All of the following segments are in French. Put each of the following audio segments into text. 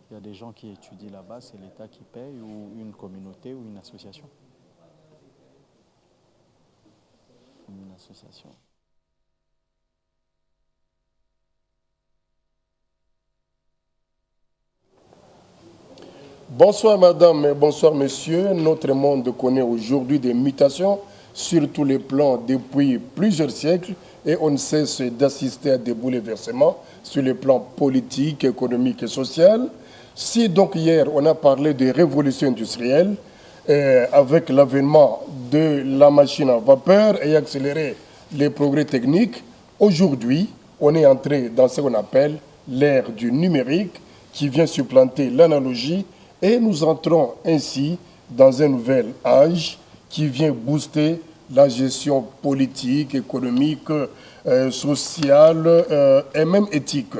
Il y a des gens qui étudient là-bas, c'est l'État qui paye ou une communauté ou une association. Une association. Bonsoir madame et bonsoir monsieur. Notre monde connaît aujourd'hui des mutations sur tous les plans depuis plusieurs siècles et on ne cesse d'assister à des bouleversements sur les plans politiques, économiques et social. Si donc hier on a parlé de révolution industrielle avec l'avènement de la machine à vapeur et accélérer les progrès techniques, aujourd'hui on est entré dans ce qu'on appelle l'ère du numérique qui vient supplanter l'analogie. Et nous entrons ainsi dans un nouvel âge qui vient booster la gestion politique, économique, sociale et même éthique.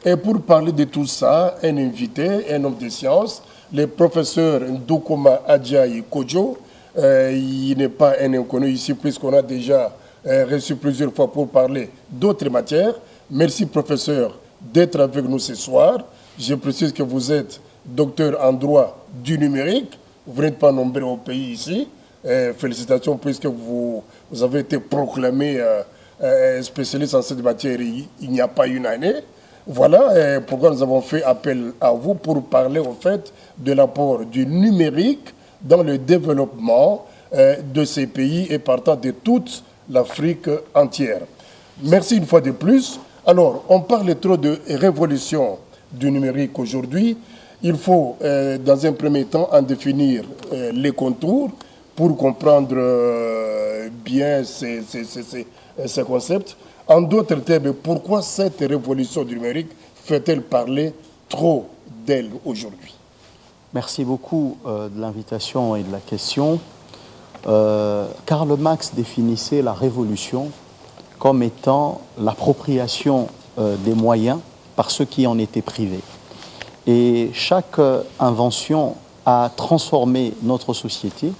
Et pour parler de tout ça, un invité, un homme de science, le professeur Ndoukouma Adjaï Kodjo. Il n'est pas un inconnu ici puisqu'on a déjà reçu plusieurs fois pour parler d'autres matières. Merci professeur d'être avec nous ce soir. Je précise que vous êtes docteur en droit du numérique. Vous n'êtes pas nombreux au pays ici. Félicitations puisque vous avez été proclamé spécialiste en cette matière il n'y a pas une année. Voilà pourquoi nous avons fait appel à vous pour parler au fait de l'apport du numérique dans le développement de ces pays et partant de toute l'Afrique entière. Merci une fois de plus. Alors, on parle trop de révolution du numérique aujourd'hui. Il faut, dans un premier temps, en définir les contours pour comprendre bien ces concepts. En d'autres termes, pourquoi cette révolution du numérique fait-elle parler trop d'elle aujourd'hui? Merci beaucoup de l'invitation et de la question. Karl Marx définissait la révolution comme étant l'appropriation des moyens par ceux qui en étaient privés. Et chaque invention a transformé notre société.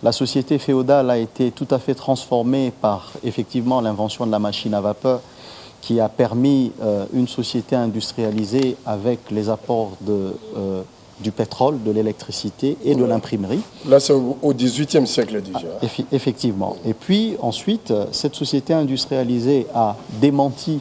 La société féodale a été tout à fait transformée par, effectivement, l'invention de la machine à vapeur qui a permis une société industrialisée avec les apports du pétrole, de l'électricité et de l'imprimerie. Là, c'est au XVIIIe siècle déjà. Effectivement. Et puis, ensuite, cette société industrialisée a démenti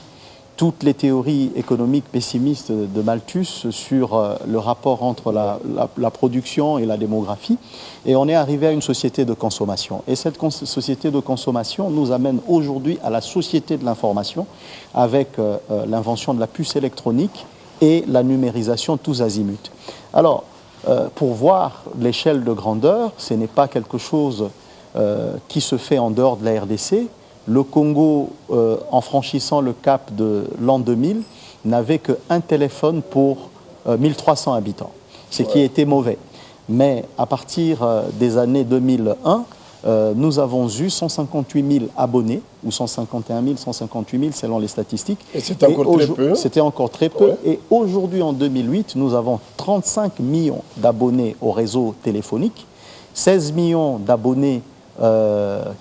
toutes les théories économiques pessimistes de Malthus sur le rapport entre la production et la démographie. Et on est arrivé à une société de consommation. Et cette société de consommation nous amène aujourd'hui à la société de l'information avec l'invention de la puce électronique et la numérisation tous azimuts. Alors, pour voir l'échelle de grandeur, ce n'est pas quelque chose qui se fait en dehors de la RDC. Le Congo, en franchissant le cap de l'an 2000, n'avait qu'un téléphone pour 1300 habitants, ce qui était mauvais. Mais à partir des années 2001, nous avons eu 158 000 abonnés, ou 151 000, 158 000 selon les statistiques. Et c'était encore très peu. C'était encore très peu. Ouais. Et aujourd'hui, en 2008, nous avons 35 millions d'abonnés au réseau téléphonique, 16 millions d'abonnés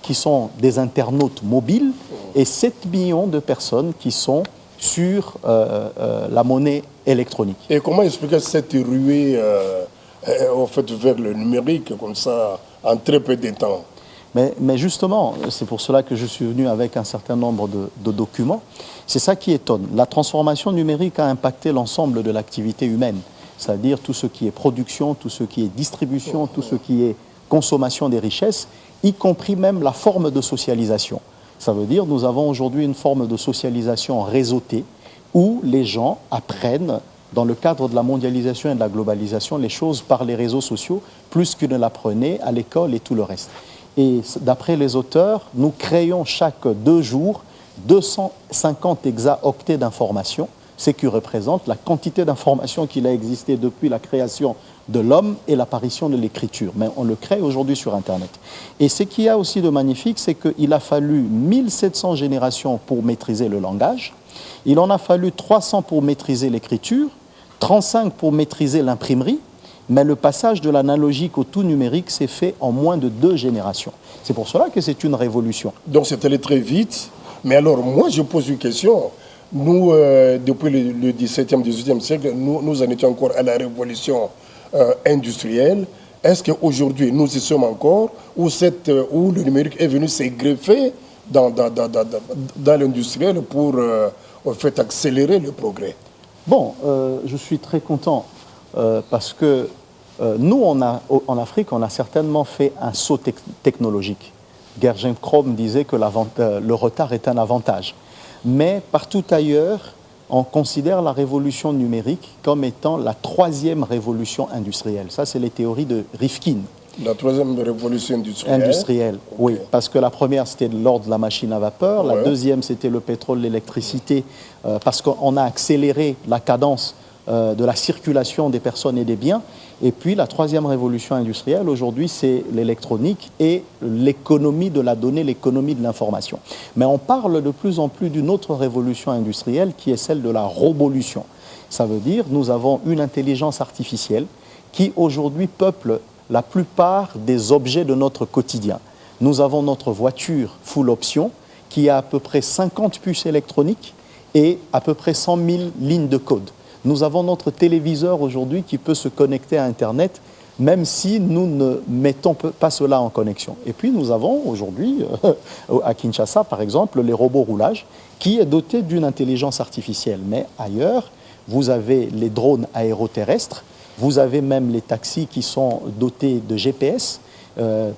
qui sont des internautes mobiles et 7 millions de personnes qui sont sur la monnaie électronique. Et comment expliquer cette ruée en fait, vers le numérique comme ça en très peu de temps? Mais justement, c'est pour cela que je suis venu avec un certain nombre de documents. C'est ça qui étonne. La transformation numérique a impacté l'ensemble de l'activité humaine, c'est-à-dire tout ce qui est production, tout ce qui est distribution, tout ce qui est consommation des richesses, y compris même la forme de socialisation. Ça veut dire que nous avons aujourd'hui une forme de socialisation réseautée où les gens apprennent, dans le cadre de la mondialisation et de la globalisation, les choses par les réseaux sociaux, plus qu'ils ne l'apprenaient à l'école et tout le reste. Et d'après les auteurs, nous créons chaque 2 jours 250 exaoctets d'informations, ce qui représente la quantité d'informations qu'il a existé depuis la création de l'homme et l'apparition de l'écriture. Mais on le crée aujourd'hui sur Internet. Et ce qu'il y a aussi de magnifique, c'est qu'il a fallu 1700 générations pour maîtriser le langage. Il en a fallu 300 pour maîtriser l'écriture, 35 pour maîtriser l'imprimerie, mais le passage de l'analogique au tout numérique s'est fait en moins de 2 générations. C'est pour cela que c'est une révolution. Donc c'est allé très vite. Mais alors, moi, je pose une question. Nous, depuis le 17e, 18e siècle, nous en étions encore à la révolution industrielle. Est-ce qu'aujourd'hui, nous y sommes encore, où le numérique est venu se greffer dans l'industriel pour en fait, accélérer le progrès? Bon, je suis très content parce que nous, en Afrique, on a certainement fait un saut technologique. Gergen Krom disait que le retard est un avantage. Mais partout ailleurs, on considère la révolution numérique comme étant la troisième révolution industrielle. Ça, c'est les théories de Rifkin. La troisième révolution industrielle. Industrielle, okay. Oui. Parce que la première, c'était l'ordre de la machine à vapeur. La deuxième, c'était le pétrole, l'électricité, parce qu'on a accéléré la cadence de la circulation des personnes et des biens. Et puis, la troisième révolution industrielle, aujourd'hui, c'est l'électronique et l'économie de la donnée, l'économie de l'information. Mais on parle de plus en plus d'une autre révolution industrielle qui est celle de la rovolution. Ça veut dire nous avons une intelligence artificielle qui, aujourd'hui, peuple la plupart des objets de notre quotidien. Nous avons notre voiture full option qui a à peu près 50 puces électroniques et à peu près 100 000 lignes de code. Nous avons notre téléviseur aujourd'hui qui peut se connecter à Internet, même si nous ne mettons pas cela en connexion. Et puis nous avons aujourd'hui, à Kinshasa par exemple, les robots roulage, qui est doté d'une intelligence artificielle. Mais ailleurs, vous avez les drones aéroterrestres, vous avez même les taxis qui sont dotés de GPS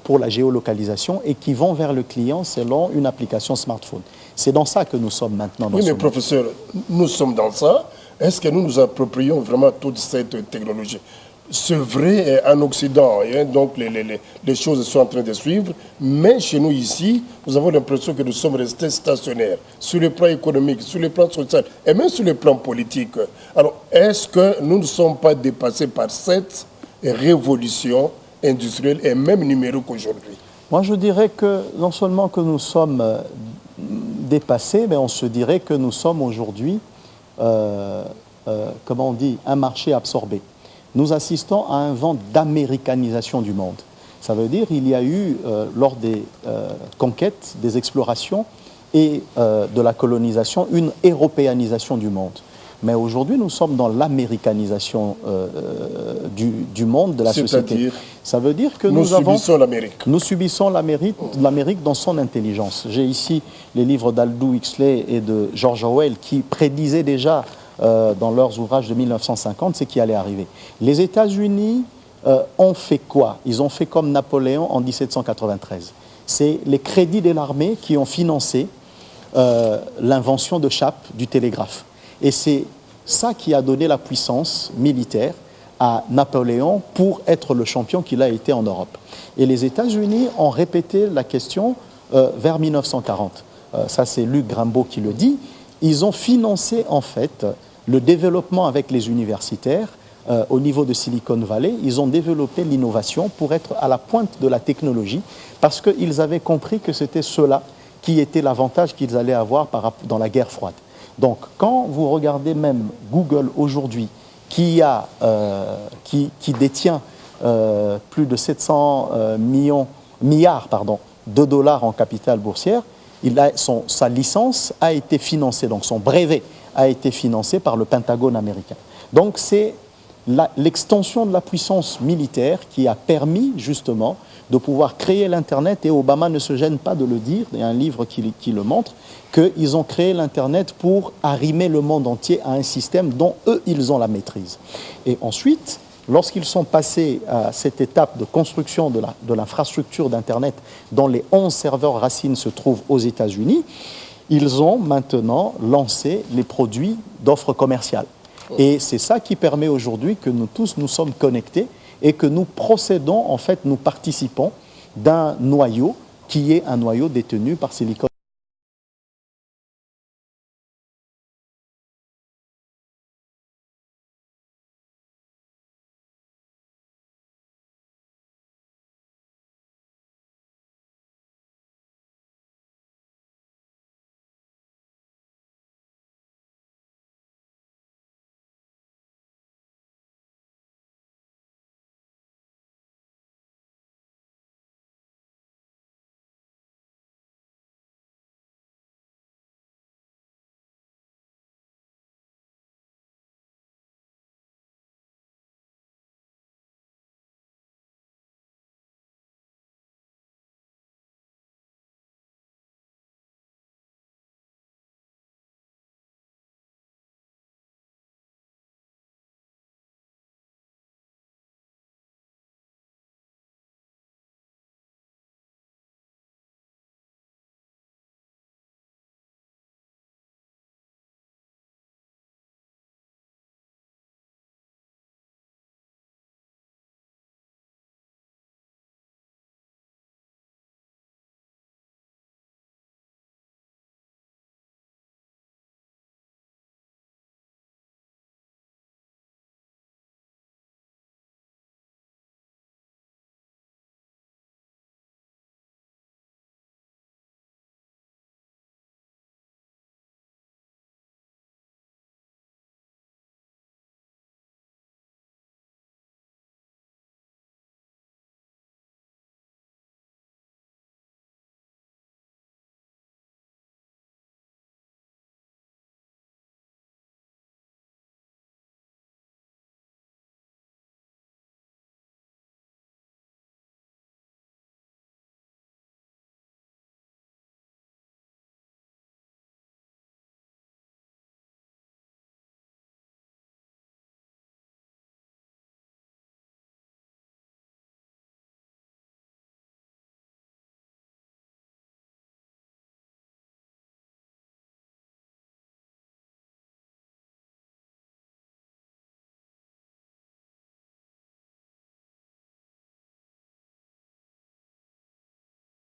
pour la géolocalisation et qui vont vers le client selon une application smartphone. C'est dans ça que nous sommes maintenant. Oui, mais professeur, nous sommes dans ça. Est-ce que nous nous approprions vraiment toute cette technologie? C'est vrai en Occident, hein, donc les choses sont en train de suivre, mais chez nous ici, nous avons l'impression que nous sommes restés stationnaires sur le plan économique, sur le plan social et même sur le plan politique. Alors, est-ce que nous ne sommes pas dépassés par cette révolution industrielle et même numérique aujourd'hui? Moi, je dirais que non seulement que nous sommes dépassés, mais on se dirait que nous sommes aujourd'hui, comment on dit, un marché absorbé. Nous assistons à un vent d'américanisation du monde. Ça veut dire qu'il y a eu, lors des conquêtes, des explorations et de la colonisation, une européanisation du monde. Mais aujourd'hui, nous sommes dans l'américanisation du monde, de la société. Ça veut dire que nous subissons l'Amérique dans son intelligence. J'ai ici les livres d'Aldous Huxley et de George Orwell qui prédisaient déjà dans leurs ouvrages de 1950 ce qui allait arriver. Les États-Unis ont fait quoi? Ils ont fait comme Napoléon en 1793. C'est les crédits de l'armée qui ont financé l'invention de Chappe du télégraphe. Et c'est ça qui a donné la puissance militaire à Napoléon pour être le champion qu'il a été en Europe. Et les États-Unis ont répété la question vers 1940. Ça, c'est Luc Grimbaud qui le dit. Ils ont financé, en fait, le développement avec les universitaires au niveau de Silicon Valley. Ils ont développé l'innovation pour être à la pointe de la technologie parce qu'ils avaient compris que c'était cela qui était l'avantage qu'ils allaient avoir dans la guerre froide. Donc, quand vous regardez même Google aujourd'hui, qui détient plus de 700 milliards de dollars en capital boursière, sa licence a été financée, donc son brevet a été financé par le Pentagone américain. Donc, c'est l'extension de la puissance militaire qui a permis justement de pouvoir créer l'Internet, et Obama ne se gêne pas de le dire, il y a un livre qui le montre, qu'ils ont créé l'Internet pour arrimer le monde entier à un système dont eux, ils ont la maîtrise. Et ensuite, lorsqu'ils sont passés à cette étape de construction de l'infrastructure d'Internet, dont les 11 serveurs racines se trouvent aux États-Unis, ils ont maintenant lancé les produits d'offres commerciales. Et c'est ça qui permet aujourd'hui que nous tous nous sommes connectés et que nous procédons, en fait, nous participons d'un noyau qui est un noyau détenu par Silicon